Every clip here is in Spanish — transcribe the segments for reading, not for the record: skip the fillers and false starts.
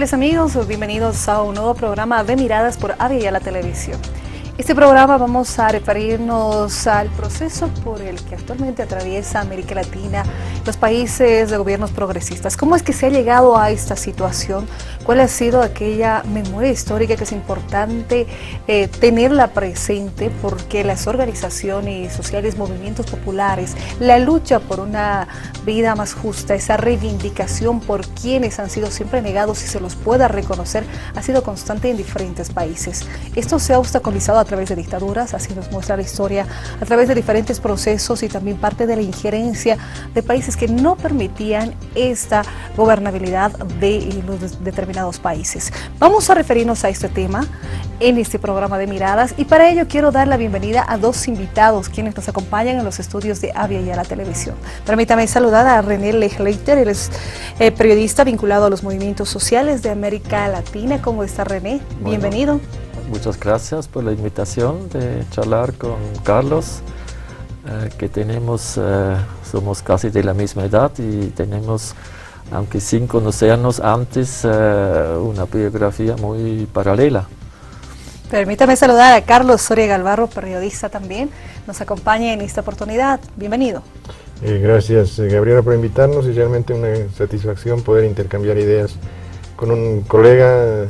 amables amigos, bienvenidos a un nuevo programa de Miradas por Avia Yala Televisión. Este programa vamos a referirnos al proceso por el que actualmente atraviesa América Latina, los países de gobiernos progresistas. ¿Cómo es que se ha llegado a esta situación? ¿Cuál ha sido aquella memoria histórica que es importante tenerla presente? Porque las organizaciones sociales, movimientos populares, la lucha por una vida más justa, esa reivindicación por quienes han sido siempre negados y se los pueda reconocer, ha sido constante en diferentes países. Esto se ha obstaculizado a través de dictaduras, así nos muestra la historia, a través de diferentes procesos y también parte de la injerencia de países que no permitían esta gobernabilidad de los determinados países. Vamos a referirnos a este tema en este programa de Miradas y para ello quiero dar la bienvenida a dos invitados quienes nos acompañan en los estudios de Avia Yala Televisión. Permítame saludar a René Lechleiter, él es periodista vinculado a los movimientos sociales de América Latina. ¿Cómo está, René? Bienvenido. Muchas gracias por la invitación de charlar con Carlos, que somos casi de la misma edad y tenemos, aunque sin conocernos antes, una biografía muy paralela. Permítame saludar a Carlos Soria Galvarro, periodista también, nos acompaña en esta oportunidad. Bienvenido. Gracias, Gabriela, por invitarnos y realmente una satisfacción poder intercambiar ideas con un colega,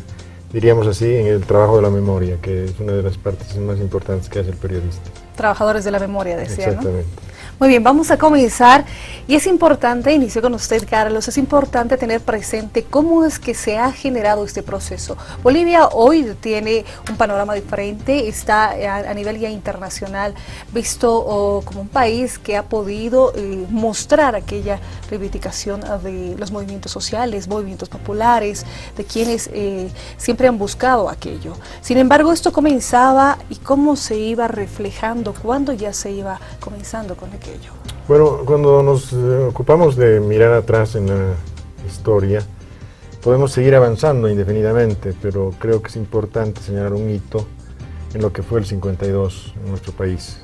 diríamos así, en el trabajo de la memoria, que es una de las partes más importantes que hace el periodista. Trabajadores de la memoria, decía, Exactamente. ¿no? Muy bien, vamos a comenzar y es importante, inicio con usted, Carlos, es importante tener presente cómo es que se ha generado este proceso. Bolivia hoy tiene un panorama diferente, está a nivel ya internacional visto como un país que ha podido mostrar aquella reivindicación de los movimientos sociales, movimientos populares, de quienes siempre han buscado aquello. Sin embargo, esto comenzaba y cómo se iba reflejando, cuándo ya se iba comenzando con aquello. Bueno, cuando nos ocupamos de mirar atrás en la historia, podemos seguir avanzando indefinidamente, pero creo que es importante señalar un hito en lo que fue el 52 en nuestro país.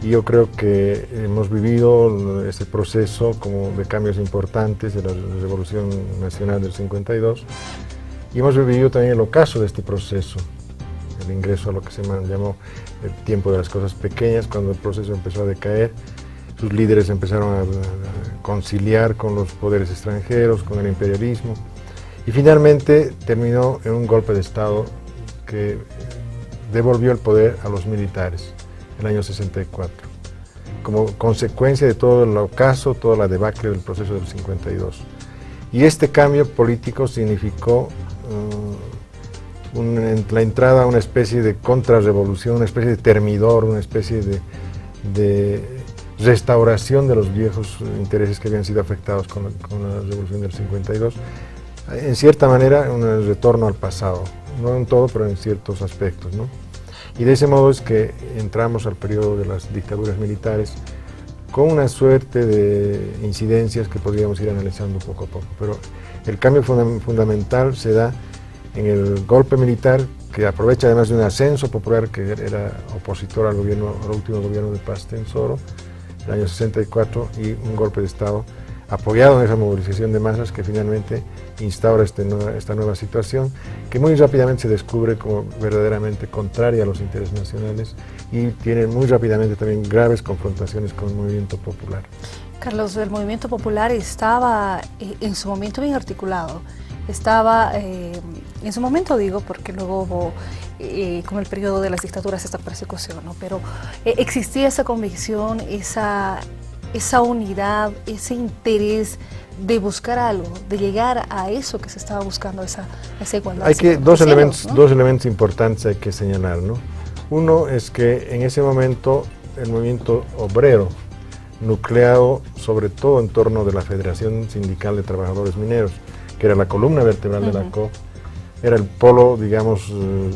Y yo creo que hemos vivido ese proceso como de cambios importantes de la Revolución Nacional del 52 y hemos vivido también el ocaso de este proceso, el ingreso a lo que se llamó el tiempo de las cosas pequeñas, cuando el proceso empezó a decaer, sus líderes empezaron a conciliar con los poderes extranjeros, con el imperialismo, y finalmente terminó en un golpe de Estado que devolvió el poder a los militares en el año 64, como consecuencia de todo el ocaso, toda la debacle del proceso del 52. Y este cambio político significó la entrada a una especie de contrarrevolución, una especie de termidor, una especie de restauración de los viejos intereses que habían sido afectados con la revolución del 52. En cierta manera, un retorno al pasado, no en todo, pero en ciertos aspectos, ¿no? Y de ese modo es que entramos al periodo de las dictaduras militares con una suerte de incidencias que podríamos ir analizando poco a poco. Pero el cambio fundamental se da en el golpe militar, que aprovecha además de un ascenso popular que era opositor al último gobierno de Paz Tensoro, el año 64, y un golpe de Estado apoyado en esa movilización de masas que finalmente instaura esta nueva situación, que muy rápidamente se descubre como verdaderamente contraria a los intereses nacionales y tiene muy rápidamente también graves confrontaciones con el movimiento popular. Carlos, el movimiento popular estaba en su momento bien articulado. Estaba, en su momento digo, porque luego hubo, con el periodo de las dictaduras, esta persecución, ¿no? Pero existía esa convicción, esa unidad, ese interés de buscar algo, de llegar a eso que se estaba buscando, esa igualdad. Dos elementos importantes hay que señalar, ¿no? Uno es que en ese momento el movimiento obrero, nucleado sobre todo en torno de la Federación Sindical de Trabajadores Mineros, que era la columna vertebral de la COP, era el polo, digamos,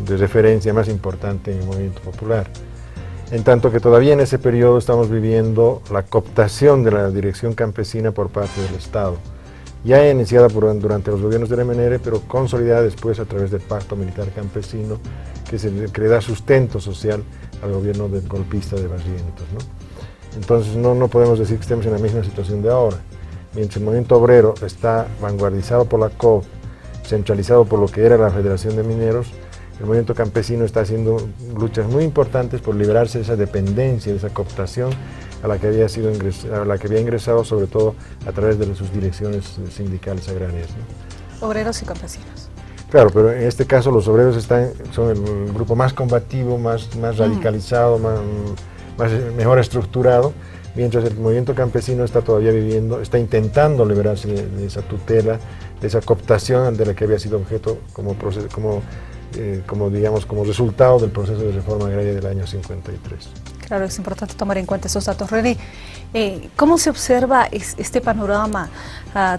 de referencia más importante en el movimiento popular. En tanto que todavía en ese periodo estamos viviendo la cooptación de la dirección campesina por parte del Estado, ya iniciada durante los gobiernos del MNR, pero consolidada después a través del Pacto Militar Campesino, que le da sustento social al gobierno del golpista de Barrientos, ¿no? Entonces no podemos decir que estemos en la misma situación de ahora. Mientras el movimiento obrero está vanguardizado por la COP, centralizado por lo que era la Federación de Mineros, el movimiento campesino está haciendo luchas muy importantes por liberarse de esa dependencia, de esa cooptación a la que había ingresado, sobre todo a través de sus direcciones sindicales agrarias, ¿no? Obreros y campesinos. Claro, pero en este caso los obreros son el grupo más combativo, más radicalizado, mejor estructurado, mientras el movimiento campesino está todavía está intentando liberarse de esa tutela, de esa cooptación de la que había sido objeto como resultado del proceso de reforma agraria del año 53. Claro, es importante tomar en cuenta esos datos. René, ¿cómo se observa este panorama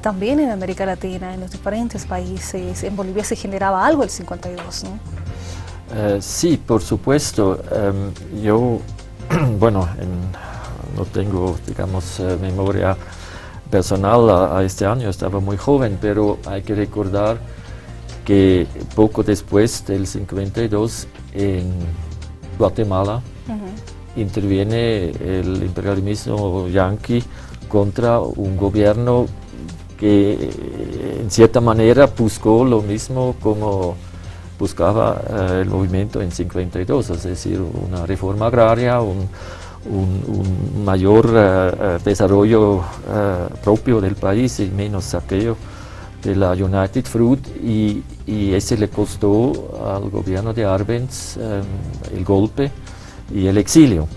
también en América Latina, en los diferentes países? En Bolivia se generaba algo el 52, ¿no? Sí, por supuesto. Yo, bueno, no tengo, digamos, memoria personal a este año, estaba muy joven, pero hay que recordar que poco después del 52 en Guatemala interviene el imperialismo yanqui contra un gobierno que en cierta manera buscó lo mismo como buscaba el movimiento en 52, es decir, una reforma agraria, un mayor desarrollo propio del país y menos saqueo de la United Fruit, y ese le costó al gobierno de Arbenz el golpe y el exilio.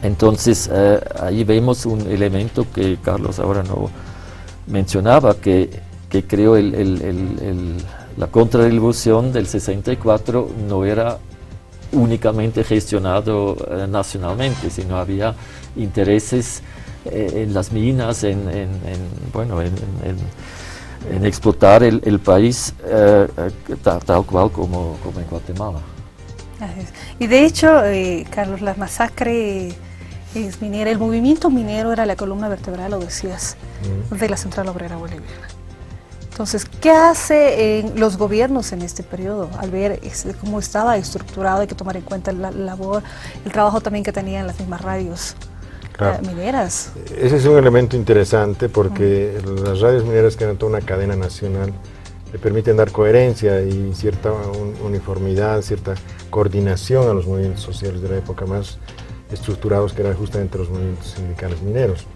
Entonces ahí vemos un elemento que Carlos ahora no mencionaba, que creo la contrarrevolución del 64 no era únicamente gestionado nacionalmente, sino había intereses en las minas, en explotar el país tal cual como en Guatemala. Y de hecho, Carlos, la masacre minera, el movimiento minero era la columna vertebral, lo decías, de la Central Obrera Boliviana. Entonces, ¿qué hacen los gobiernos en este periodo? Al ver cómo estaba estructurado, hay que tomar en cuenta la labor, el trabajo también que tenían las mismas radios mineras. Ese es un elemento interesante porque las radios mineras, que eran toda una cadena nacional, le permiten dar coherencia y cierta uniformidad, cierta coordinación a los movimientos sociales de la época, más estructurados que eran justamente los movimientos sindicales mineros.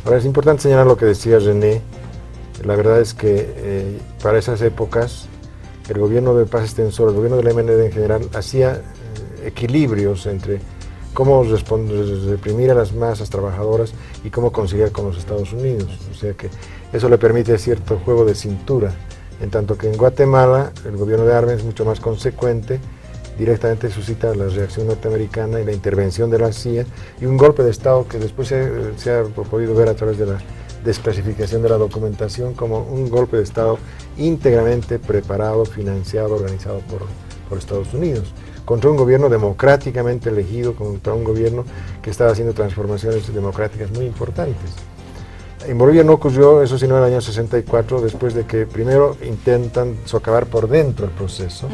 Ahora es importante señalar lo que decía René. La verdad es que para esas épocas el gobierno de Paz Estenssoro, el gobierno de la MND en general, hacía equilibrios entre cómo reprimir a las masas trabajadoras y cómo conciliar con los Estados Unidos. O sea que eso le permite cierto juego de cintura, en tanto que en Guatemala el gobierno de Arbenz es mucho más consecuente, directamente suscita la reacción norteamericana y la intervención de la CIA y un golpe de Estado que después se ha podido ver a través de la desclasificación de la documentación como un golpe de Estado íntegramente preparado, financiado, organizado por Estados Unidos, contra un gobierno democráticamente elegido, contra un gobierno que estaba haciendo transformaciones democráticas muy importantes. En Bolivia no ocurrió eso sino en el año 64, después de que primero intentan socavar por dentro el proceso,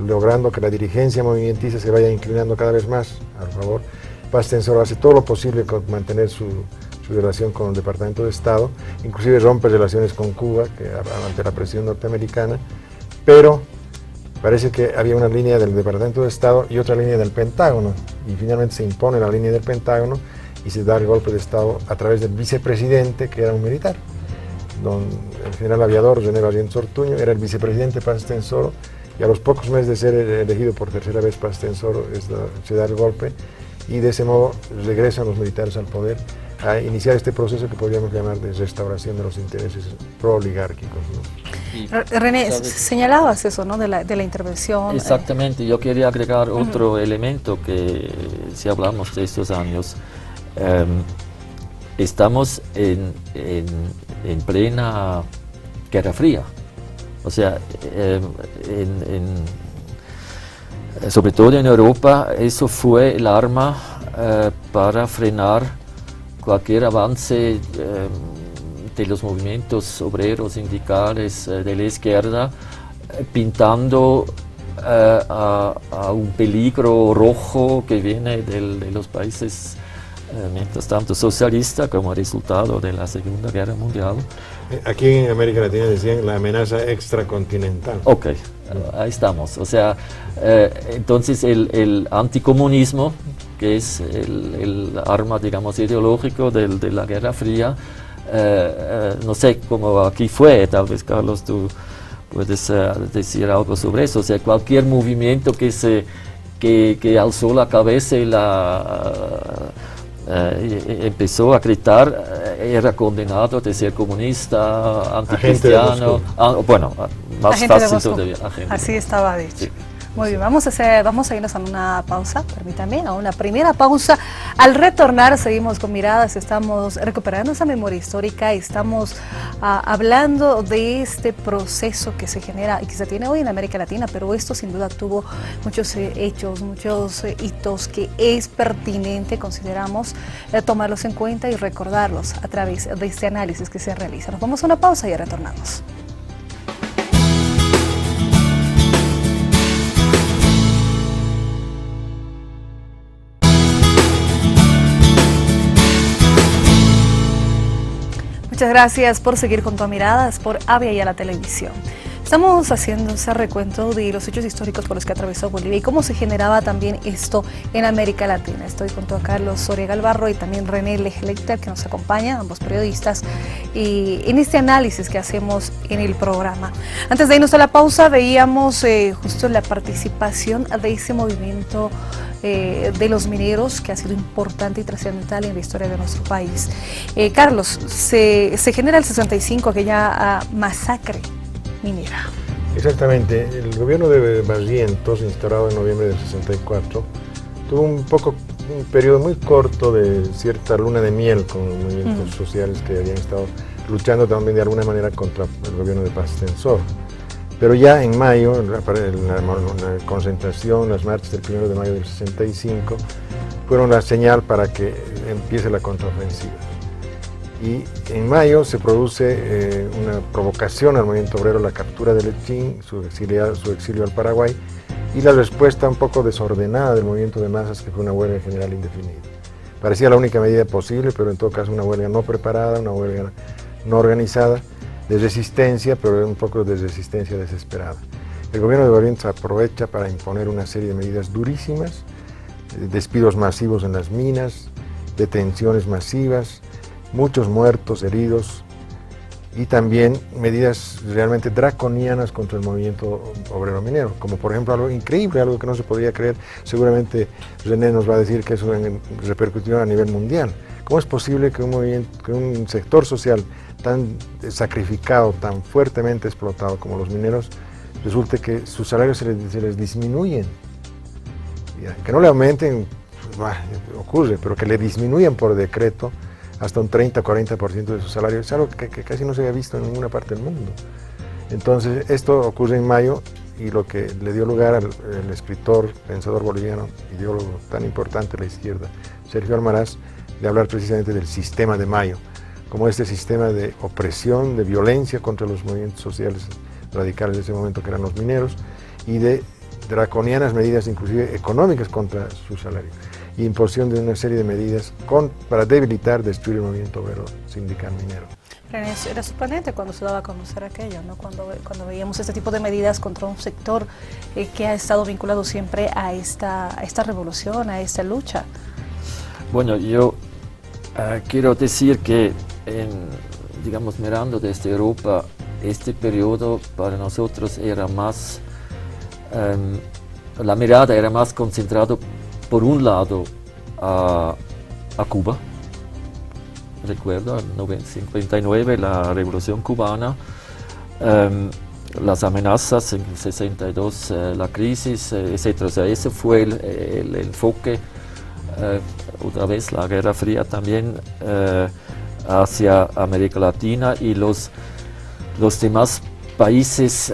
logrando que la dirigencia movimentista se vaya inclinando cada vez más a favor. Paz Estenssoro hace todo lo posible con mantener su relación con el Departamento de Estado, inclusive rompe relaciones con Cuba ante la presión norteamericana, pero parece que había una línea del Departamento de Estado y otra línea del Pentágono, y finalmente se impone la línea del Pentágono y se da el golpe de Estado a través del vicepresidente, que era un militar. El general aviador René Barrientos Ortuño era el vicepresidente Paz Estenssoro, y a los pocos meses de ser elegido por tercera vez Paz Estenssoro se da el golpe, y de ese modo regresan los militares al poder a iniciar este proceso que podríamos llamar de restauración de los intereses pro-oligárquicos, ¿no? René, señalabas eso, ¿no? de la intervención. Exactamente, yo quería agregar otro elemento que, si hablamos de estos años, estamos en plena Guerra Fría. O sea, sobre todo en Europa, eso fue el arma para frenar cualquier avance de los movimientos obreros, sindicales, de la izquierda, pintando a un peligro rojo que viene de los países mientras tanto socialista como resultado de la Segunda Guerra Mundial. Aquí en América Latina decían la amenaza extracontinental. Ok, ahí estamos. O sea, entonces el anticomunismo, que es el arma, digamos, ideológico de la Guerra Fría, no sé cómo aquí fue, tal vez Carlos tú puedes decir algo sobre eso. O sea, cualquier movimiento que alzó la cabeza y empezó a gritar, era condenado de ser comunista, anticristiano, bueno, más fácil todavía. Así estaba dicho. Sí. Muy bien, vamos a irnos a una pausa, permítame, a una primera pausa. Al retornar seguimos con miradas, estamos recuperando esa memoria histórica, estamos hablando de este proceso que se genera y que se tiene hoy en América Latina, pero esto sin duda tuvo muchos hechos, muchos hitos que es pertinente, consideramos, tomarlos en cuenta y recordarlos a través de este análisis que se realiza. Nos vamos a una pausa y retornamos. Muchas gracias por seguir con tu miradas por Avia y a la televisión. Estamos haciendo ese recuento de los hechos históricos por los que atravesó Bolivia y cómo se generaba también esto en América Latina. Estoy junto a Carlos Soria Galvarro y también René Lechter, que nos acompaña, ambos periodistas, y en este análisis que hacemos en el programa. Antes de irnos a la pausa, veíamos justo la participación de ese movimiento de los mineros, que ha sido importante y trascendental en la historia de nuestro país. Carlos, se genera el 65, aquella masacre minera. Exactamente, el gobierno de Barrientos, instaurado en noviembre del 64, tuvo un periodo muy corto de cierta luna de miel con los movimientos sociales que habían estado luchando también de alguna manera contra el gobierno de Paz Tensor. Pero ya en mayo, la concentración, las marchas del 1 de mayo del 65, fueron la señal para que empiece la contraofensiva. Y en mayo se produce una provocación al movimiento obrero, la captura de Lechín, su exilio al Paraguay, y la respuesta un poco desordenada del movimiento de masas, que fue una huelga general indefinida. Parecía la única medida posible, pero en todo caso una huelga no preparada, una huelga no organizada, de resistencia, pero un poco de resistencia desesperada. El gobierno de Barrientos aprovecha para imponer una serie de medidas durísimas, despidos masivos en las minas, detenciones masivas, muchos muertos, heridos, y también medidas realmente draconianas contra el movimiento obrero minero, como por ejemplo algo increíble, algo que no se podría creer. Seguramente René nos va a decir que eso repercutió a nivel mundial. ¿Cómo es posible que un sector social tan sacrificado, tan fuertemente explotado como los mineros, resulte que sus salarios se les disminuyen? Que no le aumenten, ocurre, pero que le disminuyan por decreto hasta un 30-40% de su salario, es algo que casi no se había visto en ninguna parte del mundo. Entonces, esto ocurre en mayo, y lo que le dio lugar al escritor, pensador boliviano, ideólogo tan importante de la izquierda, Sergio Almaraz, de hablar precisamente del sistema de mayo, como este sistema de opresión, de violencia contra los movimientos sociales radicales de ese momento, que eran los mineros, y de draconianas medidas, inclusive económicas, contra su salario, y imposición de una serie de medidas para debilitar, destruir el movimiento obrero sindical minero. Era sorprendente cuando se daba a conocer aquello, ¿no? Cuando veíamos este tipo de medidas contra un sector que ha estado vinculado siempre a esta revolución, a esta lucha. Bueno, yo quiero decir que, digamos, mirando desde Europa, este periodo para nosotros era más, la mirada era más concentrada, por un lado, a Cuba. Recuerdo, en 59, la Revolución Cubana, las amenazas, en 62, la crisis, etc. O sea, ese fue el enfoque, otra vez la Guerra Fría también, hacia América Latina, y los demás países,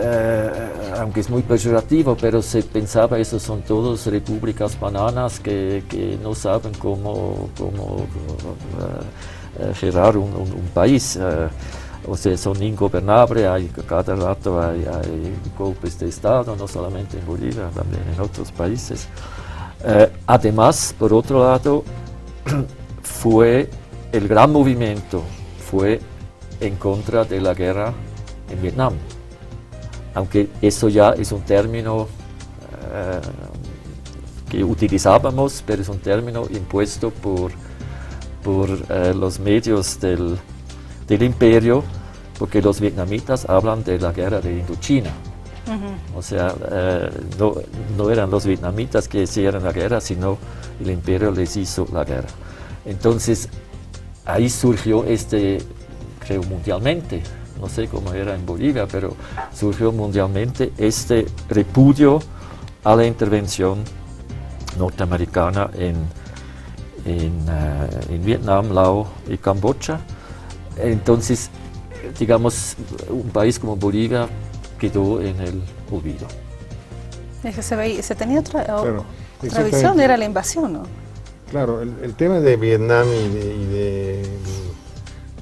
aunque es muy peyorativo, pero se pensaba, esos son todos repúblicas bananas que no saben cómo gerar un país, o sea, son ingobernables, cada rato hay golpes de Estado, no solamente en Bolivia, también en otros países. Además, por otro lado, el gran movimiento fue en contra de la guerra en Vietnam. Aunque eso ya es un término que utilizábamos, pero es un término impuesto por los medios del imperio, porque los vietnamitas hablan de la guerra de Indochina. O sea, no eran los vietnamitas que hicieron la guerra, sino el imperio les hizo la guerra. Entonces, ahí surgió creo mundialmente, no sé cómo era en Bolivia, pero surgió mundialmente este repudio a la intervención norteamericana en Vietnam, Laos y Camboya. Entonces, digamos, un país como Bolivia quedó en el olvido. Es que se tenía otra visión, exactamente. era la invasión, ¿no? Claro, el tema de Vietnam y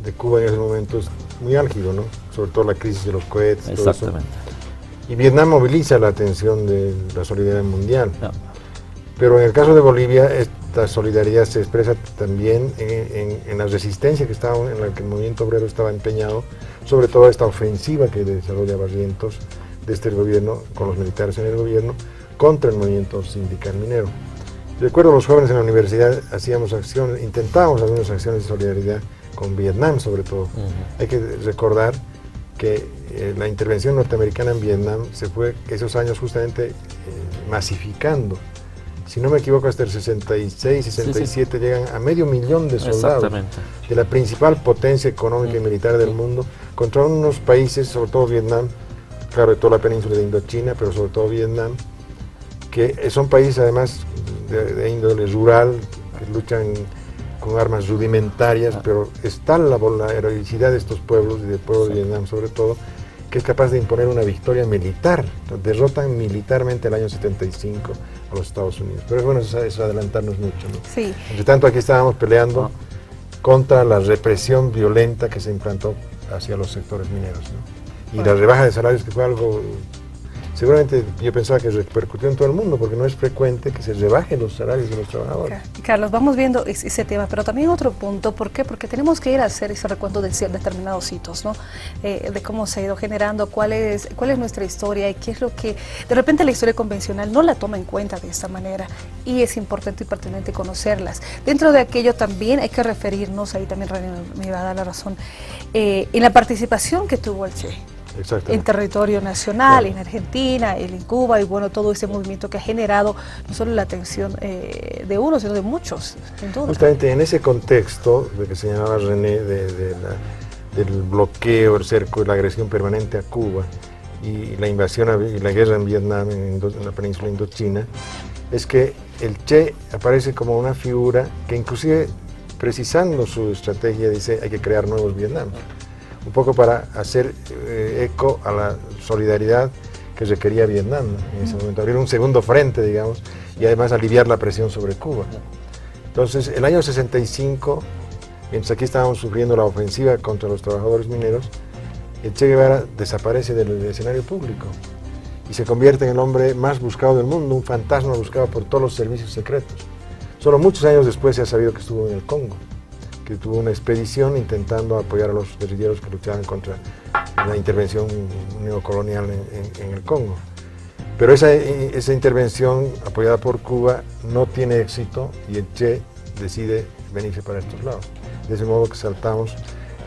de Cuba en ese momento es muy álgido, ¿no? Sobre todo la crisis de los cohetes. Exactamente. Todo eso. Y Vietnam moviliza la atención de la solidaridad mundial. No. Pero en el caso de Bolivia, esta solidaridad se expresa también en la resistencia en la que el movimiento obrero estaba empeñado, sobre todo esta ofensiva que desarrolla Barrientos de este gobierno, con los militares en el gobierno, contra el movimiento sindical minero. Recuerdo los jóvenes en la universidad intentábamos algunas acciones de solidaridad con Vietnam sobre todo. Hay que recordar que la intervención norteamericana en Vietnam se fue esos años justamente masificando. Si no me equivoco, hasta el 66, 67 llegan a 500,000 de soldados de la principal potencia económica y militar del mundo contra unos países, sobre todo Vietnam, claro, de toda la península de Indochina, pero sobre todo Vietnam, que son países además de índole rural, que luchan con armas rudimentarias, pero está la heroicidad de estos pueblos, y del pueblo de Vietnam sobre todo, que es capaz de imponer una victoria militar. Derrotan militarmente el año 75 a los Estados Unidos. Pero es bueno, es adelantarnos mucho, ¿no? Sí. Entre tanto, aquí estábamos peleando contra la represión violenta que se implantó hacia los sectores mineros, ¿no? Y la rebaja de salarios, que fue algo, seguramente yo pensaba que repercutió en todo el mundo, porque no es frecuente que se rebajen los salarios de los trabajadores. Carlos, vamos viendo ese tema, pero también otro punto. ¿Por qué? Porque tenemos que ir a hacer ese recuento de determinados hitos, ¿no? De cómo se ha ido generando, cuál es nuestra historia y qué es lo que de repente la historia convencional no la toma en cuenta de esta manera, y es importante y pertinente conocerlas. Dentro de aquello también hay que referirnos, ahí también René me iba a dar la razón, en la participación que tuvo el Che en territorio nacional, en Argentina, en Cuba, y bueno, todo ese movimiento que ha generado no solo la atención de uno, sino de muchos, sin duda. Justamente en ese contexto de que señalaba René, del bloqueo, el cerco y la agresión permanente a Cuba, y la invasión y la guerra en Vietnam, en la península Indochina, es que el Che aparece como una figura que, inclusive precisando su estrategia, dice hay que crear nuevos Vietnam, un poco para hacer eco a la solidaridad que requería Vietnam en ese momento, abrir un segundo frente, digamos, y además aliviar la presión sobre Cuba. Entonces, el año 65, mientras aquí estábamos sufriendo la ofensiva contra los trabajadores mineros, el Che Guevara desaparece del escenario público y se convierte en el hombre más buscado del mundo, un fantasma buscado por todos los servicios secretos. Solo muchos años después se ha sabido que estuvo en el Congo, que tuvo una expedición intentando apoyar a los guerrilleros que luchaban contra la intervención neocolonial en el Congo. Pero esa intervención apoyada por Cuba no tiene éxito y el Che decide venirse para estos lados. De ese modo que saltamos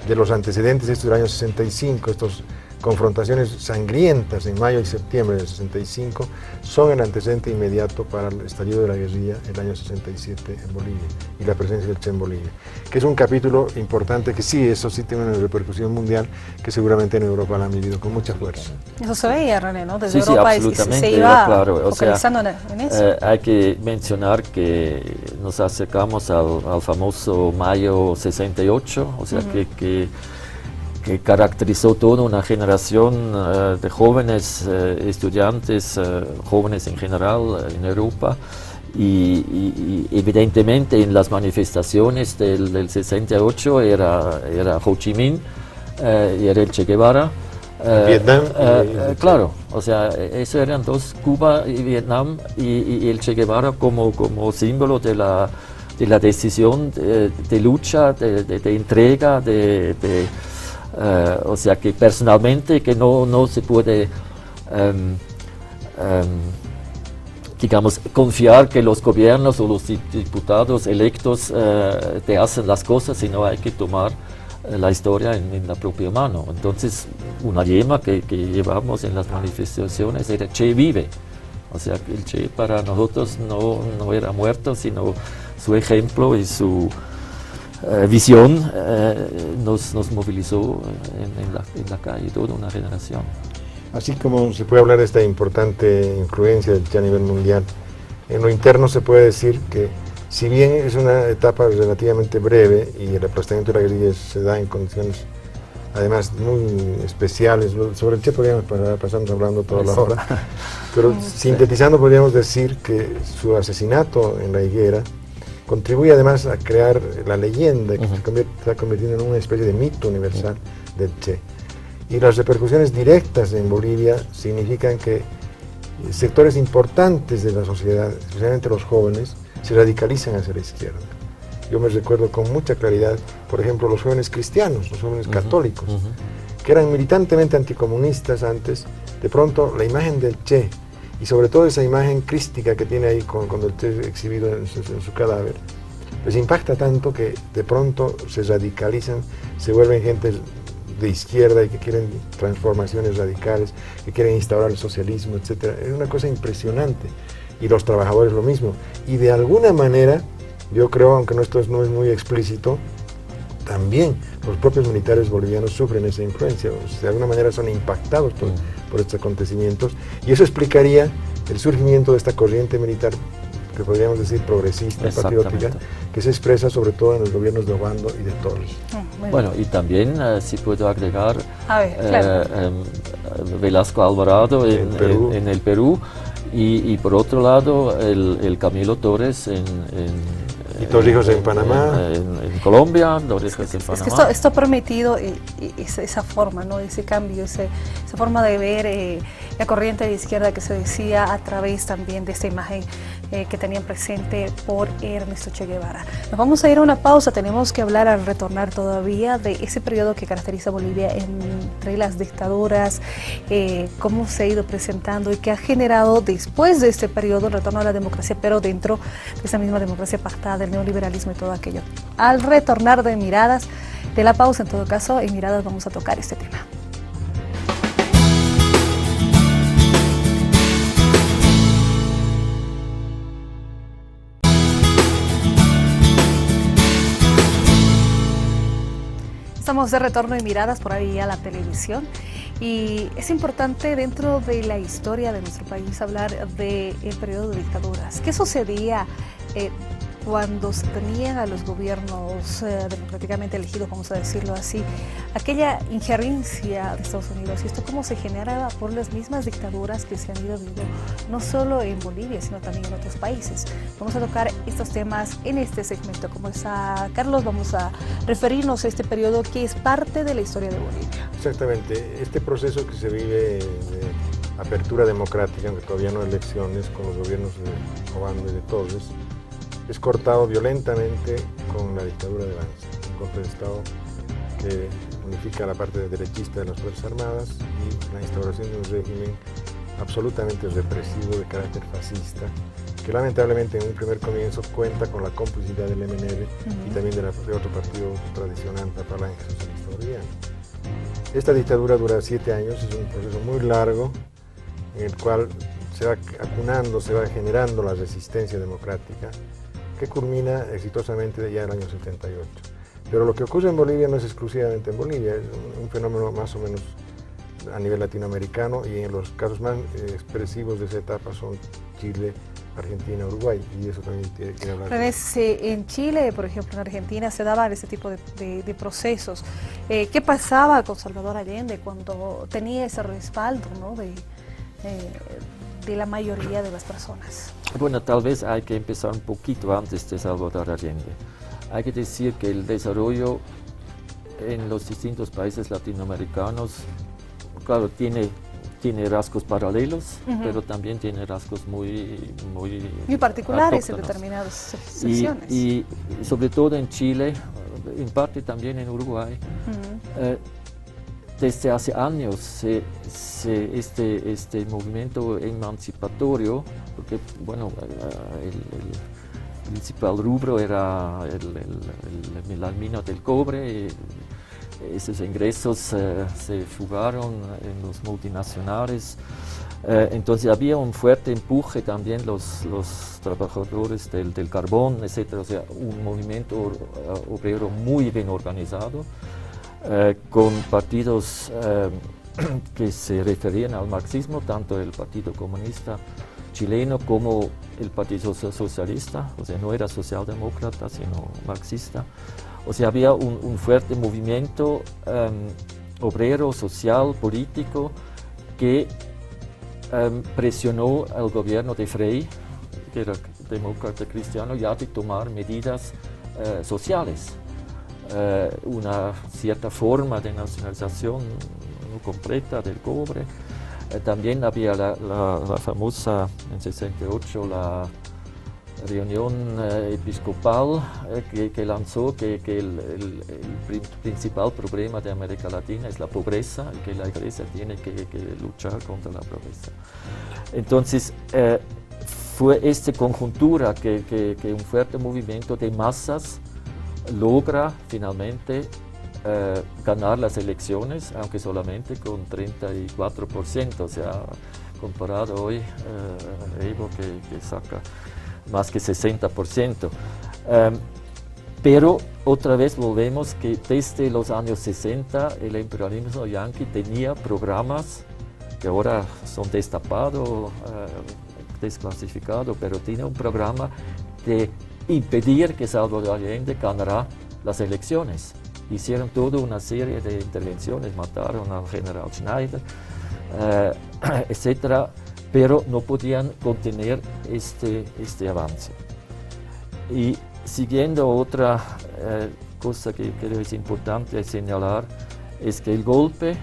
de los antecedentes estos del año 65, estas confrontaciones sangrientas en mayo y septiembre del 65, son el antecedente inmediato para el estallido de la guerrilla el año 67 en Bolivia y la presencia del Che en Bolivia, que es un capítulo importante que sí, eso sí tiene una repercusión mundial que seguramente en Europa la han vivido con mucha fuerza. Eso se veía, René, ¿no? Desde Sí, Europa absolutamente, se iba claro. focalizando en eso. Hay que mencionar que nos acercamos al famoso mayo 68, o sea que caracterizó toda una generación de jóvenes estudiantes, jóvenes en general en Europa, y evidentemente en las manifestaciones del 68 era Ho Chi Minh y era el Che Guevara. Vietnam. Claro, o sea, eso eran dos, Cuba y Vietnam, y el Che Guevara como símbolo de la la decisión de lucha, de entrega, o sea que personalmente que no se puede digamos, confiar que los gobiernos o los diputados electos te hacen las cosas, sino hay que tomar la historia en la propia mano. Entonces, una lema que llevamos en las manifestaciones era Che vive. O sea, el Che para nosotros no era muerto, sino su ejemplo y su visión nos movilizó en la calle, toda una generación. Así como se puede hablar de esta importante influencia del Che a nivel mundial, en lo interno se puede decir que si bien es una etapa relativamente breve y el aplastamiento de la guerrilla se da en condiciones además muy especiales, sobre el Che podríamos pasarnos hablando toda la hora, pero sintetizando podríamos decir que su asesinato en la higuera contribuye además a crear la leyenda que se está convirtiendo en una especie de mito universal del Che. Y las repercusiones directas en Bolivia significan que sectores importantes de la sociedad, especialmente los jóvenes, se radicalizan hacia la izquierda. Yo me recuerdo con mucha claridad, por ejemplo, los jóvenes cristianos, los jóvenes católicos, que eran militantemente anticomunistas antes, de pronto la imagen del Che, y sobre todo esa imagen crística que tiene ahí cuando el Che es exhibido en su cadáver, les impacta tanto que de pronto se radicalizan, se vuelven gente de izquierda y que quieren transformaciones radicales, que quieren instaurar el socialismo, etc. Es una cosa impresionante. Y los trabajadores lo mismo. Y de alguna manera, yo creo, aunque esto no es muy explícito, también los propios militares bolivianos sufren esa influencia, o sea, de alguna manera son impactados por estos acontecimientos. Y eso explicaría el surgimiento de esta corriente militar, que podríamos decir progresista, patriótica, que se expresa sobre todo en los gobiernos de Obando y de Torres. Bueno, y también, si puedo agregar, claro. Velasco Alvarado en el Perú, y por otro lado el Camilo Torres y Torrijos en Panamá. En Colombia, Torrijos en Panamá. Es que esto ha permitido esa forma, ¿no? Ese cambio, esa forma de ver la corriente de izquierda que se decía a través también de esta imagen que tenían presente por Ernesto Che Guevara. Nos vamos a ir a una pausa, tenemos que hablar al retornar todavía de ese periodo que caracteriza a Bolivia entre las dictaduras, cómo se ha ido presentando y qué ha generado después de este periodo el retorno a la democracia, pero dentro de esa misma democracia pactada, el neoliberalismo y todo aquello. Al retornar de Miradas, de la pausa en todo caso, en Miradas vamos a tocar este tema. Estamos de retorno en Miradas por ahí a la televisión y es importante dentro de la historia de nuestro país hablar del periodo de dictaduras. ¿Qué sucedía cuando se tenían a los gobiernos democráticamente elegidos, vamos a decirlo así, aquella injerencia de Estados Unidos? Y esto cómo se generaba por las mismas dictaduras que se han ido viendo no solo en Bolivia, sino también en otros países. Vamos a tocar estos temas en este segmento. Como está Carlos, vamos a referirnos a este periodo que es parte de la historia de Bolivia. Exactamente. Este proceso que se vive de apertura democrática, aunque todavía no elecciones, con los gobiernos de Obando y de Torres, es cortado violentamente con la dictadura de Banzer, un golpe de Estado que unifica la parte derechista de las Fuerzas Armadas y la instauración de un régimen absolutamente represivo de carácter fascista, que lamentablemente en un primer comienzo cuenta con la complicidad del MNR y también de otro partido tradicional, la Falange Socialista Boliviana. Esta dictadura dura 7 años, es un proceso muy largo en el cual se va acunando, se va generando la resistencia democrática, que culmina exitosamente ya en el año 78. Pero lo que ocurre en Bolivia no es exclusivamente en Bolivia, es un fenómeno más o menos a nivel latinoamericano, y en los casos más expresivos de esa etapa son Chile, Argentina, Uruguay, y eso también tiene que hablar. En Chile, por ejemplo, en Argentina se daban ese tipo de procesos. ¿Qué pasaba con Salvador Allende cuando tenía ese respaldo, ¿no? de la mayoría de las personas? Bueno, tal vez hay que empezar un poquito antes de Salvador Allende. Hay que decir que el desarrollo en los distintos países latinoamericanos, claro, tiene tiene rasgos paralelos, pero también tiene rasgos muy particulares en autóctonos. determinadas secciones. Y sobre todo en Chile, en parte también en Uruguay, desde hace años este movimiento emancipatorio, porque bueno, el principal rubro era la mina del cobre, y esos ingresos se fugaron en los multinacionales, entonces había un fuerte empuje también los trabajadores del carbón, etcétera, o sea, un movimiento obrero muy bien organizado, con partidos que se referían al marxismo, tanto el Partido Comunista Chileno como el Partido Socialista, o sea, no era socialdemócrata, sino marxista. O sea, había un fuerte movimiento obrero, social, político, que presionó al gobierno de Frei, que era demócrata cristiano, ya de tomar medidas sociales. Una cierta forma de nacionalización no completa del cobre. También había la famosa, en 68, la reunión episcopal que lanzó que el principal problema de América Latina es la pobreza y que la Iglesia tiene que luchar contra la pobreza. Entonces, fue esta conjuntura que un fuerte movimiento de masas logra finalmente ganar las elecciones, aunque solamente con 34%, o sea, comparado hoy, Evo que saca más que 60%. Pero otra vez volvemos que desde los años 60 el imperialismo yanqui tenía programas que ahora son destapados, desclasificados, pero tiene un programa de impedir que Salvador Allende ganara las elecciones. Hicieron toda una serie de intervenciones, mataron al general Schneider, etcétera, pero no podían contener este avance. Y siguiendo otra cosa que creo es importante señalar, es que el golpe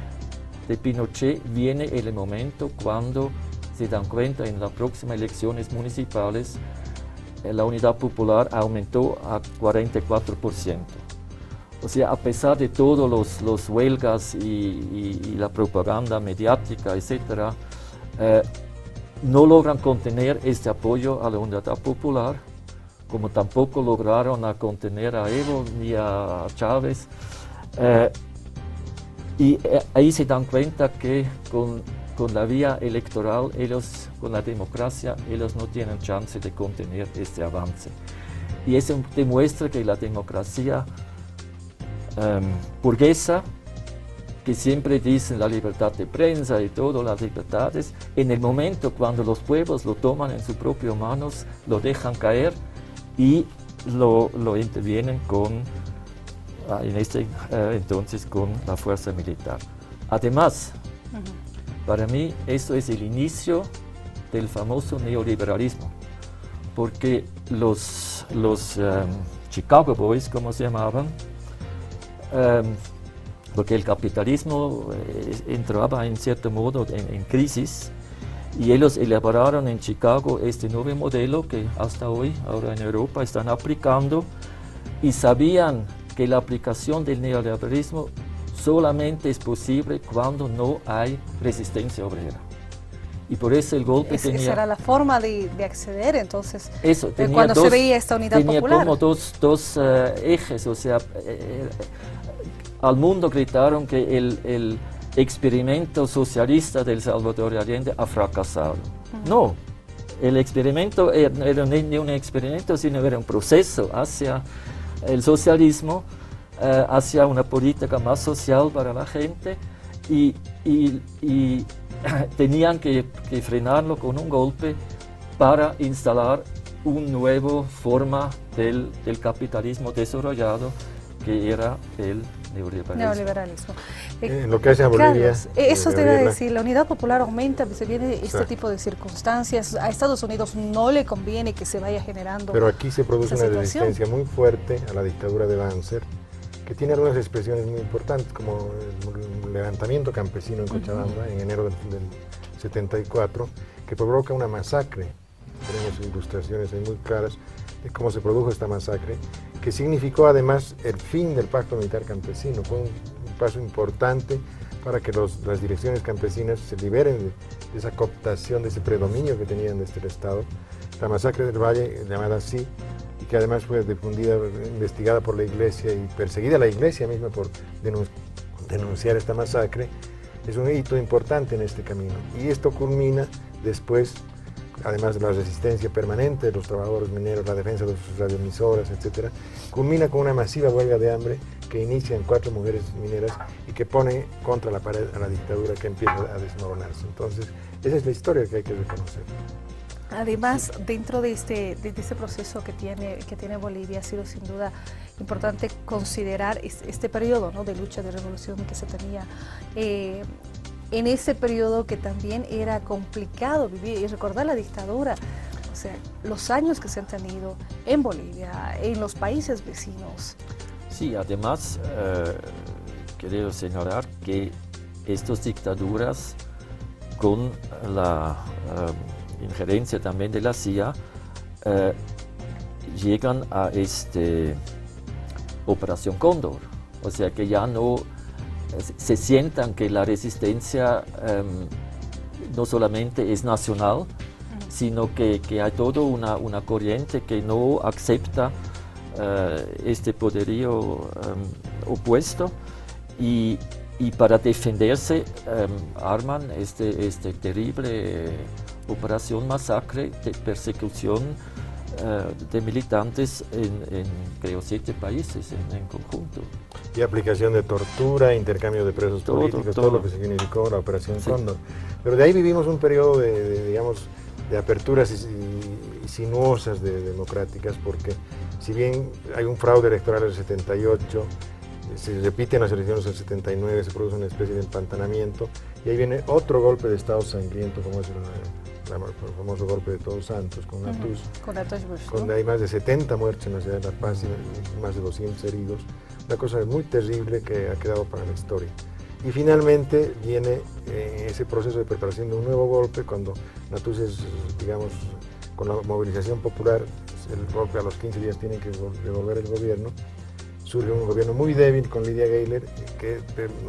de Pinochet viene en el momento cuando se dan cuenta en las próximas elecciones municipales la unidad popular aumentó a 44%. O sea, a pesar de todos los huelgas y la propaganda mediática, etcétera, no logran contener este apoyo a la unidad popular, como tampoco lograron contener a Evo ni a Chávez. Y ahí se dan cuenta que con la vía electoral, con la democracia, ellos no tienen chance de contener este avance. Y eso demuestra que la democracia burguesa, que siempre dicen la libertad de prensa y todas las libertades, en el momento cuando los pueblos lo toman en sus propias manos, lo dejan caer y lo intervienen entonces con la fuerza militar. Además, para mí esto es el inicio del famoso neoliberalismo, porque los Chicago Boys, como se llamaban, porque el capitalismo entraba en cierto modo en crisis, y ellos elaboraron en Chicago este nuevo modelo que hasta hoy, ahora en Europa, están aplicando, y sabían que la aplicación del neoliberalismo solamente es posible cuando no hay resistencia obrera. Y por eso el golpe tenía... Esa era la forma de acceder, entonces, eso, cuando se veía esta unidad tenía popular. Como dos ejes, o sea, al mundo gritaron que el experimento socialista del Salvador Allende ha fracasado. No, el experimento era ni un experimento, sino era un proceso hacia el socialismo, hacia una política más social para la gente, y tenían que frenarlo con un golpe para instalar una nueva forma del capitalismo desarrollado, que era el neoliberalismo. Lo que hace a Bolivia. Carlos, eso te iba a decir, la unidad popular aumenta, se viene este tipo de circunstancias. A Estados Unidos no le conviene que se vaya generando. Pero aquí se produce una resistencia muy fuerte a la dictadura de Banzer, que tiene algunas expresiones muy importantes, como el levantamiento campesino en Cochabamba en enero del 74, que provoca una masacre. Tenemos ilustraciones ahí muy claras de cómo se produjo esta masacre, que significó además el fin del pacto militar campesino. Fue un paso importante para que las direcciones campesinas se liberen de esa cooptación, de ese predominio que tenían desde el Estado. La masacre del Valle, llamada así, y que además fue difundida, investigada por la Iglesia y perseguida la Iglesia misma por denunciar esta masacre, es un hito importante en este camino. Y esto culmina después, además de la resistencia permanente de los trabajadores mineros, la defensa de sus radioemisoras, etc., culmina con una masiva huelga de hambre que inicia en 4 mujeres mineras y que pone contra la pared a la dictadura, que empieza a desmoronarse. Entonces, esa es la historia que hay que reconocer. Además, dentro de este proceso que tiene Bolivia, ha sido sin duda importante considerar este periodo, ¿no?, de lucha, de revolución que se tenía en ese periodo, que también era complicado vivir y recordar la dictadura, o sea, los años que se han tenido en Bolivia, en los países vecinos. Sí, además, quiero señalar que estas dictaduras, con la injerencia también de la CIA, llegan a esta Operación Cóndor, o sea que ya no se sientan que la resistencia no solamente es nacional, sino que hay toda una corriente que no acepta este poderío opuesto, y para defenderse arman este terrible operación masacre de persecución de militantes en creo 7 países en conjunto. Y aplicación de tortura, intercambio de presos políticos, todo lo que significó la Operación Cóndor. Pero de ahí vivimos un periodo de aperturas sinuosas democráticas, porque si bien hay un fraude electoral del 78, se repiten las elecciones del 79, se produce una especie de empantanamiento, y ahí viene otro golpe de Estado sangriento, como es el famoso golpe de Todos Santos con Natús, donde hay más de 70 muertos en la ciudad de La Paz y más de 200 heridos, una cosa muy terrible que ha quedado para la historia. Y finalmente viene ese proceso de preparación de un nuevo golpe, cuando Natús es, digamos, con la movilización popular, el golpe a los 15 días tiene que devolver el gobierno. Surge un gobierno muy débil con Lidia Gayler, que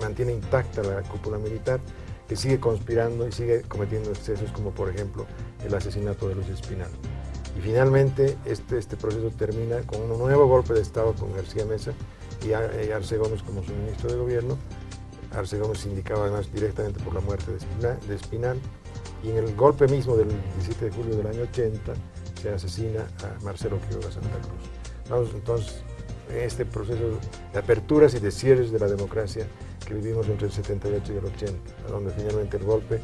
mantiene intacta la cúpula militar, que sigue conspirando y sigue cometiendo excesos, como por ejemplo el asesinato de Luis Espinal. Y finalmente este proceso termina con un nuevo golpe de Estado con García Meza y Arce Gómez como su ministro de gobierno. Arce Gómez se indicaba además directamente por la muerte de Espinal, y en el golpe mismo del 17 de julio del año 80 se asesina a Marcelo Quiroga Santa Cruz. Vamos entonces en este proceso de aperturas y de cierres de la democracia que vivimos entre el 78 y el 80, donde finalmente el golpe,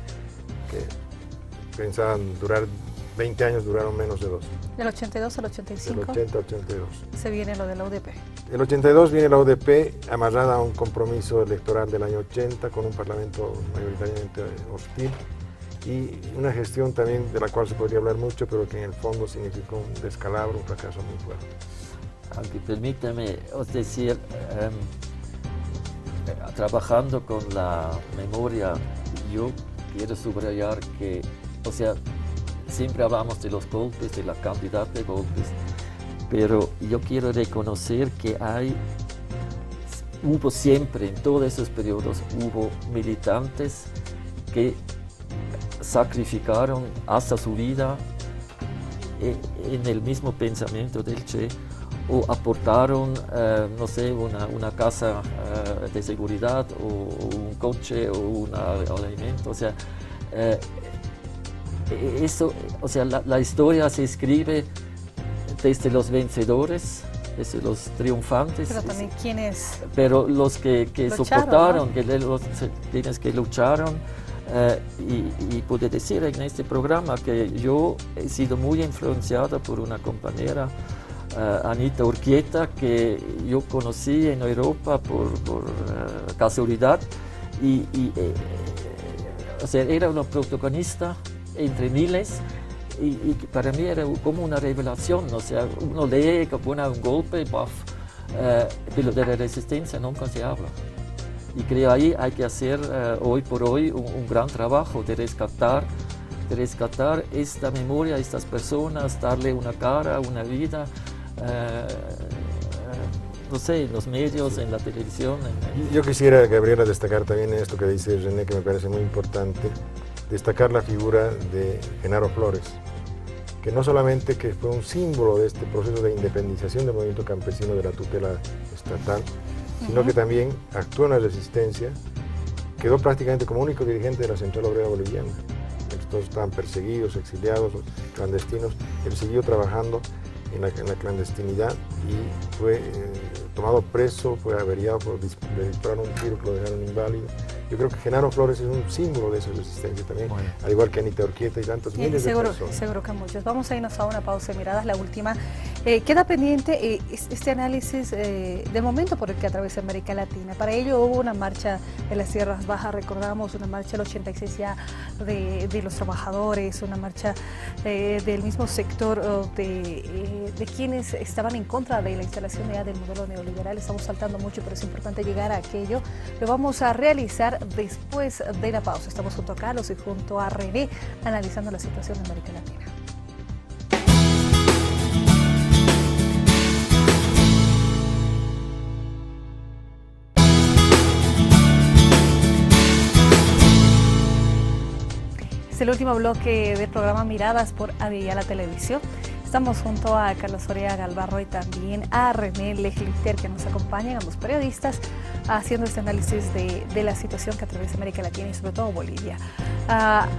que pensaban durar 20 años, duraron menos de 2. Del 82 al 85. Del 80 al 82. Se viene lo de la UDP. El 82 viene la UDP amarrada a un compromiso electoral del año 80 con un parlamento mayoritariamente hostil, y una gestión también de la cual se podría hablar mucho, pero que en el fondo significó un descalabro, un fracaso muy fuerte. Aunque permítame decir, trabajando con la memoria, yo quiero subrayar que, o sea, siempre hablamos de los golpes, de la cantidad de golpes, pero yo quiero reconocer que hubo siempre, en todos esos periodos, hubo militantes que sacrificaron hasta su vida en el mismo pensamiento del Che, o aportaron, no sé, una casa de seguridad, o un coche, o un alimento. O sea, eso, o sea, la historia se escribe desde los vencedores, desde los triunfantes. Pero también quienes... Pero los que lucharon, soportaron, ¿no? Quienes que lucharon. Y puedo decir en este programa que yo he sido muy influenciada por una compañera, Anita Urquieta, que yo conocí en Europa por casualidad, o sea, era una protagonista entre miles, y para mí era como una revelación. O sea, uno lee que pone un golpe, pero de la resistencia nunca se habla. Y creo ahí hay que hacer hoy por hoy un gran trabajo de rescatar esta memoria, estas personas, darle una cara, una vida, no sé, en los medios, en la televisión. Yo quisiera, Gabriela, destacar también esto que dice René, que me parece muy importante, destacar la figura de Genaro Flores, que no solamente que fue un símbolo de este proceso de independización del movimiento campesino de la tutela estatal, sino que también actuó en la resistencia, quedó prácticamente como único dirigente de la Central Obrera Boliviana. Todos estaban perseguidos, exiliados, clandestinos. Él siguió trabajando en la clandestinidad y fue tomado preso, fue averiado, le dispararon un tiro que lo dejaron inválido. Yo creo que Genaro Flores es un símbolo de esa resistencia también, bueno, al igual que Anita Urquieta y tantos miles de personas. Seguro que muchos. Vamos a irnos a una pausa de miradas, la última. Queda pendiente este análisis de momento por el que atraviesa América Latina. Para ello hubo una marcha de las Tierras Bajas, recordamos, una marcha del 86 ya de los trabajadores, una marcha del mismo sector de quienes estaban en contra de la instalación ya del modelo neoliberal. Estamos saltando mucho, pero es importante llegar a aquello. Lo vamos a realizar después de la pausa. Estamos junto a Carlos y junto a René analizando la situación en América Latina. Es el último bloque del programa Miradas por Aviala Televisión. Estamos junto a Carlos Soria Galvarro y también a René Leglitter, que nos acompañan, ambos periodistas, haciendo este análisis de la situación que atraviesa América Latina y sobre todo Bolivia.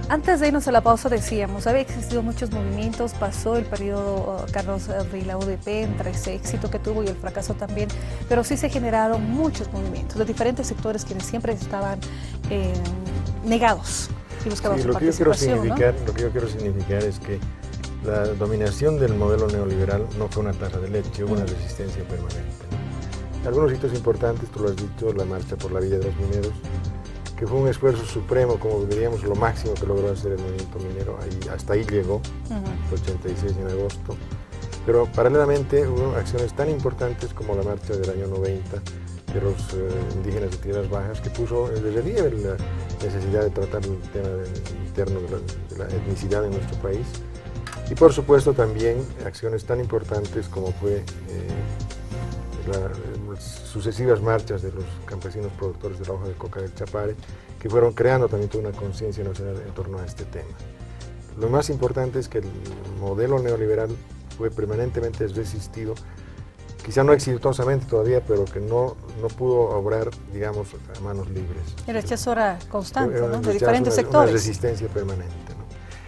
Antes de irnos a la pausa decíamos, había existido muchos movimientos, pasó el periodo Carlos de la UDP entre ese éxito que tuvo y el fracaso también, pero sí se generaron muchos movimientos de diferentes sectores quienes siempre estaban negados y buscaban su participación, ¿no? Lo que yo quiero significar es que la dominación del modelo neoliberal no fue una taza de leche, hubo una resistencia permanente, ¿no? Algunos hitos importantes, tú lo has dicho, la marcha por la vida de los mineros, que fue un esfuerzo supremo, como diríamos, lo máximo que logró hacer el movimiento minero, hasta ahí llegó, el 86 en agosto, pero paralelamente hubo acciones tan importantes como la marcha del año 90 de los indígenas de Tierras Bajas, que puso de relieve la necesidad de tratar el tema interno de la etnicidad en nuestro país. Y por supuesto también acciones tan importantes como fue las sucesivas marchas de los campesinos productores de la hoja de coca del Chapare, que fueron creando también toda una conciencia nacional en torno a este tema. Lo más importante es que el modelo neoliberal fue permanentemente resistido, quizá no exitosamente todavía, pero que no pudo obrar, digamos, a manos libres. El rechazo era constante, ¿no? De diferentes sectores. Una resistencia permanente, ¿no?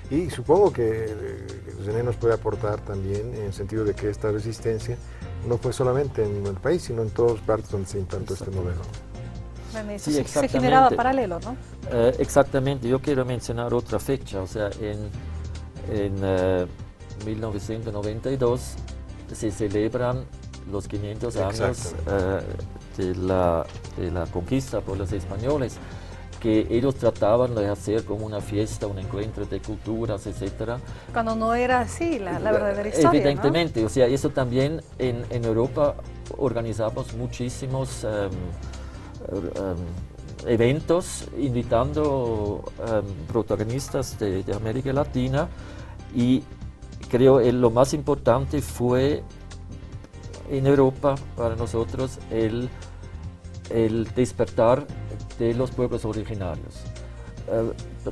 Y supongo que René nos puede aportar también en el sentido de que esta resistencia no fue solamente en el país, sino en todas partes donde se implantó este modelo. René, sí, se generaba paralelo, ¿no? Exactamente, yo quiero mencionar otra fecha, o sea, en 1992 se celebran los 500 años de la conquista por los españoles, que ellos trataban de hacer como una fiesta, un encuentro de culturas, etcétera. Cuando no era así la verdadera historia, evidentemente, ¿no? O sea, eso también en Europa organizamos muchísimos eventos invitando protagonistas de América Latina, y creo que lo más importante fue en Europa para nosotros el despertar de los pueblos originarios.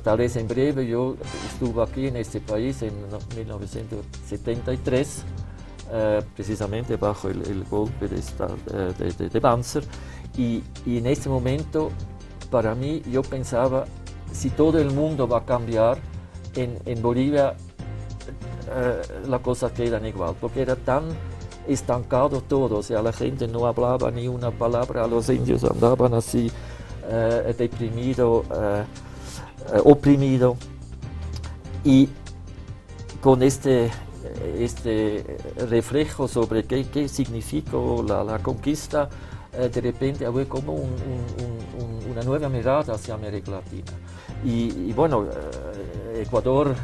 Tal vez en breve, yo estuve aquí en este país en 1973, precisamente bajo el golpe de Banzer, y en este momento, para mí, yo pensaba, si todo el mundo va a cambiar, en Bolivia la cosa queda igual, porque era tan estancado todo, o sea, la gente no hablaba ni una palabra, los indios andaban así, deprimido, oprimido, y con este reflejo sobre qué significó la conquista, de repente había como una nueva mirada hacia América Latina. Y bueno, Ecuador,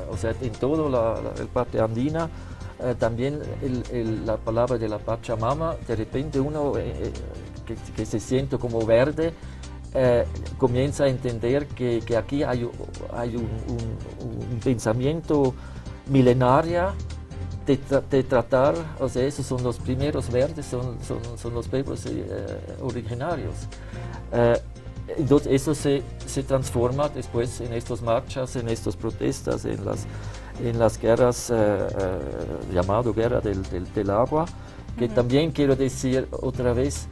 o sea, en toda la parte andina, también la palabra de la Pachamama, de repente uno que se siente como verde, comienza a entender que aquí hay un pensamiento milenario de tratar, o sea, esos son los primeros verdes, son los pueblos originarios. Entonces eso se transforma después en estas marchas, en estas protestas, en las guerras, llamado guerra del agua, que también quiero decir otra vez,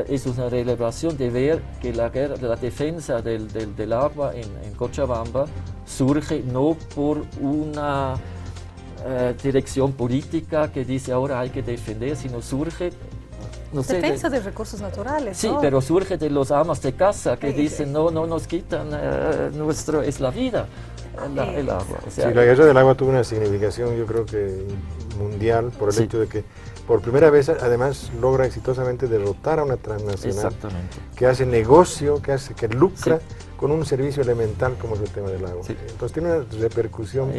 es una relevación de ver que la defensa del agua en Cochabamba surge no por una dirección política que dice ahora hay que defender, sino surge, no sé, defensa de recursos naturales. Sí, ¿no? pero surge de los amas de casa que dicen no nos quitan, es la vida, el agua. O sea, sí, la guerra del agua tuvo una significación, yo creo que mundial, por el hecho de que por primera vez además logra exitosamente derrotar a una transnacional que hace negocio, que lucra con un servicio elemental como es el tema del agua. Entonces tiene una repercusión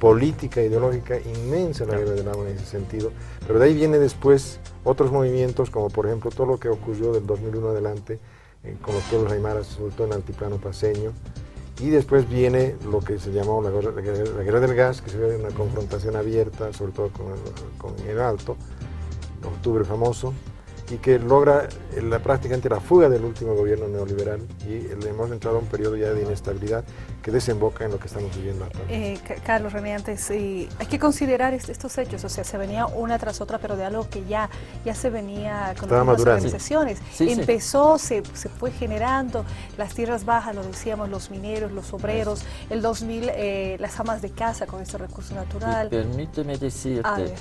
política, ideológica inmensa la guerra del agua en ese sentido, pero de ahí viene después otros movimientos, como por ejemplo todo lo que ocurrió del 2001 adelante con los pueblos aymaras, sobre todo en el altiplano paceño, y después viene lo que se llamó la guerra del gas, que se ve una confrontación abierta, sobre todo con el Alto, Octubre famoso, y que logra prácticamente la fuga del último gobierno neoliberal, y hemos entrado a un periodo ya de inestabilidad que desemboca en lo que estamos viviendo actualmente. Carlos, René, antes hay que considerar estos hechos, o sea, se venía una tras otra, pero de algo que ya se venía con las organizaciones. Empezó, se fue generando las tierras bajas, lo decíamos, los mineros, los obreros, el 2000, las amas de casa con este recurso natural. Y permíteme decirte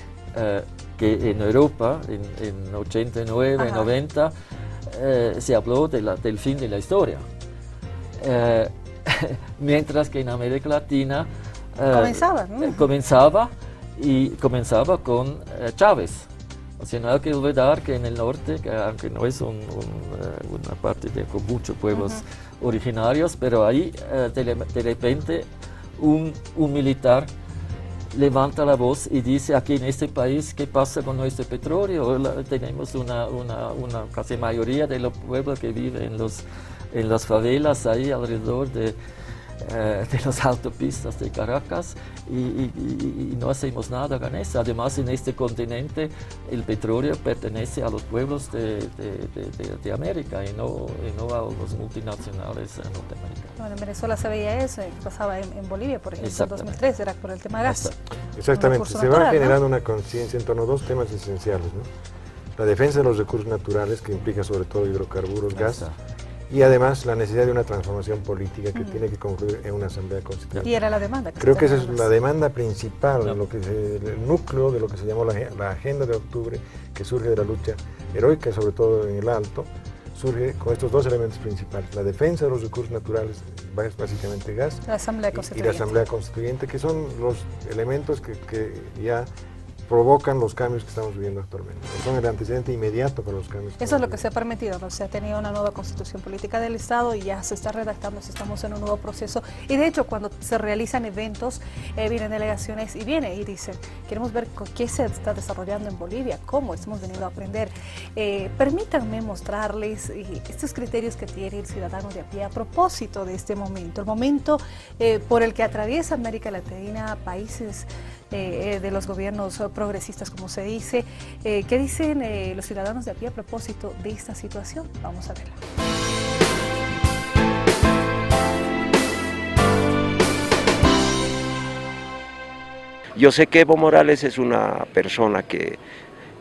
que en Europa, en 89, 90, se habló del fin de la historia. Mientras que en América Latina comenzaba con Chávez. O sea, no hay que olvidar que en el norte, que aunque no es una parte con muchos pueblos originarios, pero ahí de repente un militar levanta la voz y dice aquí en este país qué pasa con nuestro petróleo. Tenemos una casi mayoría de los pueblos que viven en las favelas ahí alrededor de las autopistas de Caracas y no hacemos nada con eso. Además, en este continente el petróleo pertenece a los pueblos de América y no a los multinacionales norteamericanos. Bueno, en Venezuela se veía eso, que pasaba en Bolivia, por ejemplo, en 2003, era por el tema gas. Exactamente, se va generando una conciencia en torno a dos temas esenciales, ¿no? La defensa de los recursos naturales, que implica sobre todo hidrocarburos, gas, y además la necesidad de una transformación política que tiene que concluir en una asamblea constituyente. Y era la demanda. Creo que esa es la demanda principal, el núcleo de lo que se llamó la agenda de octubre, que surge de la lucha heroica, sobre todo en el Alto, surge con estos dos elementos principales: la defensa de los recursos naturales, básicamente gas, la Asamblea Constituyente. Y la Asamblea Constituyente, que son los elementos que ya provocan los cambios que estamos viviendo actualmente. Son el antecedente inmediato para los cambios. Eso es lo que se ha permitido, ¿no? Se ha tenido una nueva constitución política del Estado y ya se está redactando, estamos en un nuevo proceso. Y de hecho, cuando se realizan eventos, vienen delegaciones y dicen, queremos ver qué se está desarrollando en Bolivia, cómo hemos venido a aprender. Permítanme mostrarles estos criterios que tiene el ciudadano de a pie a propósito de este momento, el momento por el que atraviesa América Latina, países de los gobiernos progresistas, como se dice. ¿Qué dicen los ciudadanos de a pie a propósito de esta situación? Vamos a verla. Yo sé que Evo Morales es una persona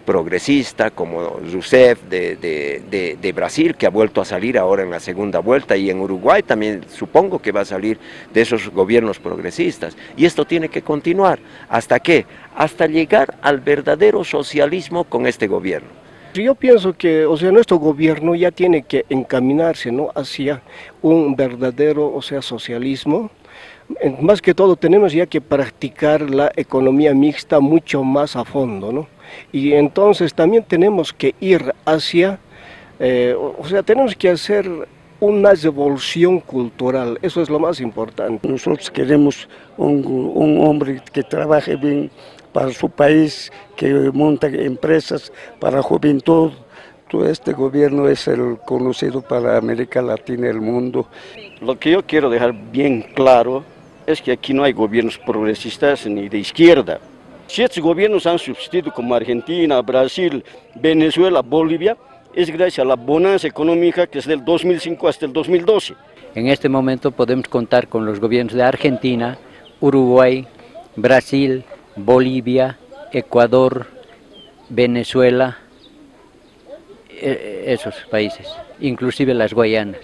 progresista, como Rousseff de Brasil, que ha vuelto a salir ahora en la segunda vuelta, y en Uruguay también supongo que va a salir de esos gobiernos progresistas. Y esto tiene que continuar. ¿Hasta qué? Hasta llegar al verdadero socialismo con este gobierno. Yo pienso que, o sea, nuestro gobierno ya tiene que encaminarse, ¿no?, hacia un verdadero, o sea, socialismo. Más que todo tenemos ya que practicar la economía mixta mucho más a fondo, ¿no? Y entonces también tenemos que ir hacia, o sea, tenemos que hacer una revolución cultural, eso es lo más importante. Nosotros queremos un hombre que trabaje bien para su país, que monta empresas para juventud. Todo este gobierno es el conocido para América Latina y el mundo. Lo que yo quiero dejar bien claro es que aquí no hay gobiernos progresistas ni de izquierda. Si estos gobiernos han subsistido como Argentina, Brasil, Venezuela, Bolivia, es gracias a la bonanza económica que es del 2005 hasta el 2012. En este momento podemos contar con los gobiernos de Argentina, Uruguay, Brasil, Bolivia, Ecuador, Venezuela, esos países, inclusive las Guayanas,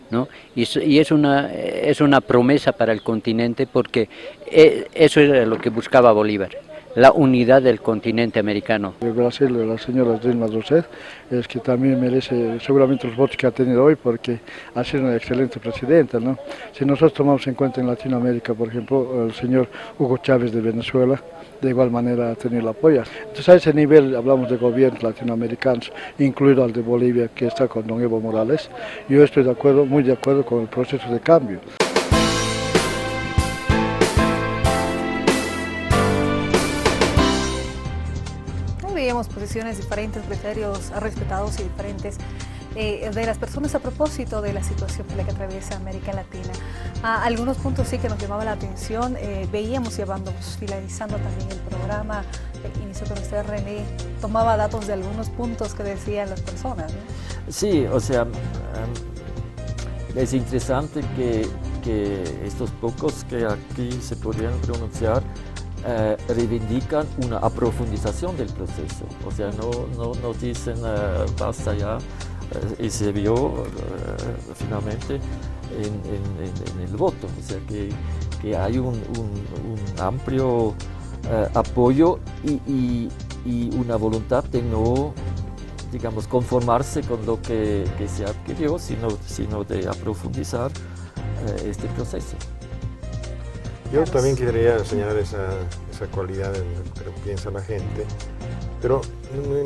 ¿no? Y es una promesa para el continente, porque eso era lo que buscaba Bolívar, la unidad del continente americano. El Brasil de la señora Dilma Rousseff es que también merece seguramente los votos que ha tenido hoy, porque ha sido una excelente presidenta, ¿no? Si nosotros tomamos en cuenta en Latinoamérica, por ejemplo, el señor Hugo Chávez de Venezuela, de igual manera ha tenido el apoyo. Entonces a ese nivel hablamos de gobiernos latinoamericanos, incluido el de Bolivia, que está con don Evo Morales. Yo estoy de acuerdo, muy de acuerdo con el proceso de cambio. Veíamos posiciones diferentes, criterios respetados y diferentes de las personas a propósito de la situación por la que atraviesa América Latina. Algunos puntos sí que nos llamaba la atención, veíamos y vamos finalizando también el programa, inició con usted, René, tomaba datos de algunos puntos que decían las personas, ¿no? Sí, o sea, es interesante que estos pocos que aquí se podrían pronunciar reivindican una aprofundización del proceso, o sea, no dicen basta ya, y se vio finalmente en el voto, o sea que hay un amplio apoyo y una voluntad de no, digamos, conformarse con lo que se adquirió, sino de aprofundizar este proceso. Yo también quería señalar esa cualidad en lo que piensa la gente, pero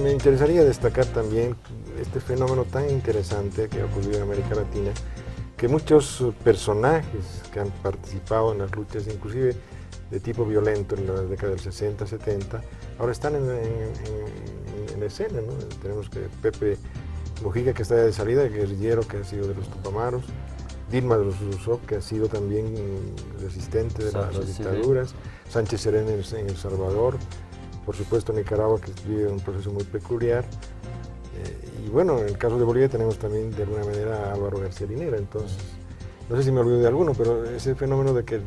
me interesaría destacar también este fenómeno tan interesante que ha ocurrido en América Latina, que muchos personajes que han participado en las luchas, inclusive de tipo violento en la década del 60, 70, ahora están en escena, ¿no? Tenemos que Pepe Mujica, que está de salida, el guerrillero que ha sido de los Tupamaros, Dilma Rousseff, que ha sido también resistente de las dictaduras, Sánchez Serén en El Salvador, por supuesto Nicaragua, que vive un proceso muy peculiar, y bueno, en el caso de Bolivia tenemos también de alguna manera a Álvaro García Linera. Entonces, no sé si me olvido de alguno, pero ese fenómeno de que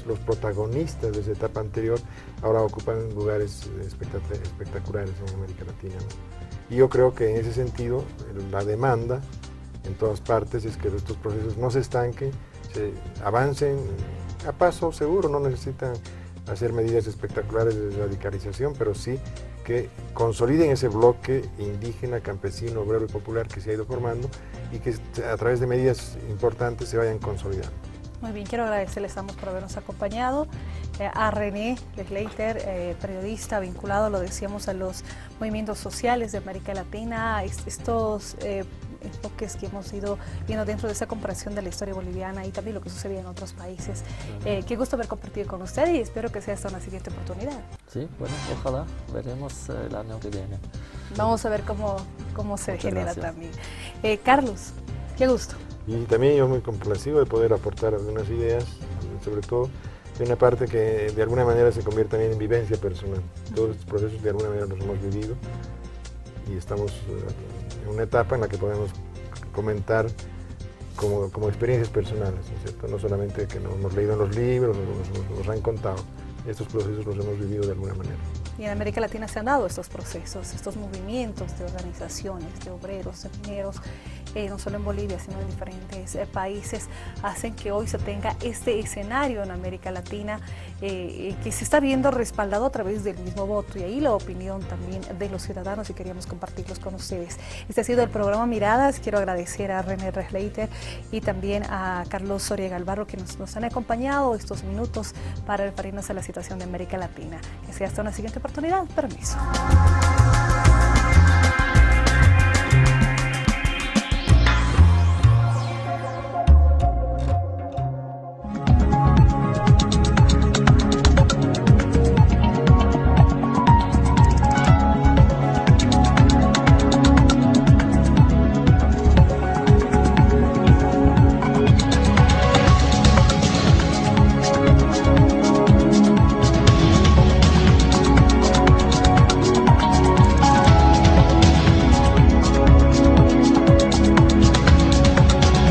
los protagonistas de esa etapa anterior ahora ocupan lugares espectaculares en América Latina, ¿no? Y yo creo que en ese sentido la demanda en todas partes es que estos procesos no se estanquen, se avancen a paso seguro, no necesitan hacer medidas espectaculares de radicalización, pero sí que consoliden ese bloque indígena, campesino, obrero y popular que se ha ido formando y que a través de medidas importantes se vayan consolidando. Muy bien, quiero agradecerles a ambos por habernos acompañado. A René Lechleiter, periodista vinculado, lo decíamos, a los movimientos sociales de América Latina, estos enfoques que hemos ido viendo dentro de esa comparación de la historia boliviana y también lo que sucedía en otros países. Qué gusto haber compartido con usted y espero que sea hasta una siguiente oportunidad. Sí, bueno, ojalá, veremos el año que viene. Vamos a ver cómo se genera gracias. también. Carlos, qué gusto. Y también yo muy complacido de poder aportar algunas ideas, sobre todo de una parte que de alguna manera se convierte también en vivencia personal. Todos estos procesos de alguna manera los hemos vivido y estamos en una etapa en la que podemos comentar como experiencias personales, ¿no es cierto? No solamente que nos hemos leído en los libros, nos han contado, estos procesos los hemos vivido de alguna manera. Y en América Latina se han dado estos procesos, estos movimientos de organizaciones, de obreros, de mineros, no solo en Bolivia, sino en diferentes países, hacen que hoy se tenga este escenario en América Latina que se está viendo respaldado a través del mismo voto y ahí la opinión también de los ciudadanos y queríamos compartirlos con ustedes. Este ha sido el programa Miradas. Quiero agradecer a René Lechleiter y también a Carlos Soria Galvarro que nos han acompañado estos minutos para referirnos a la situación de América Latina. Que sea hasta una siguiente oportunidad. Permiso.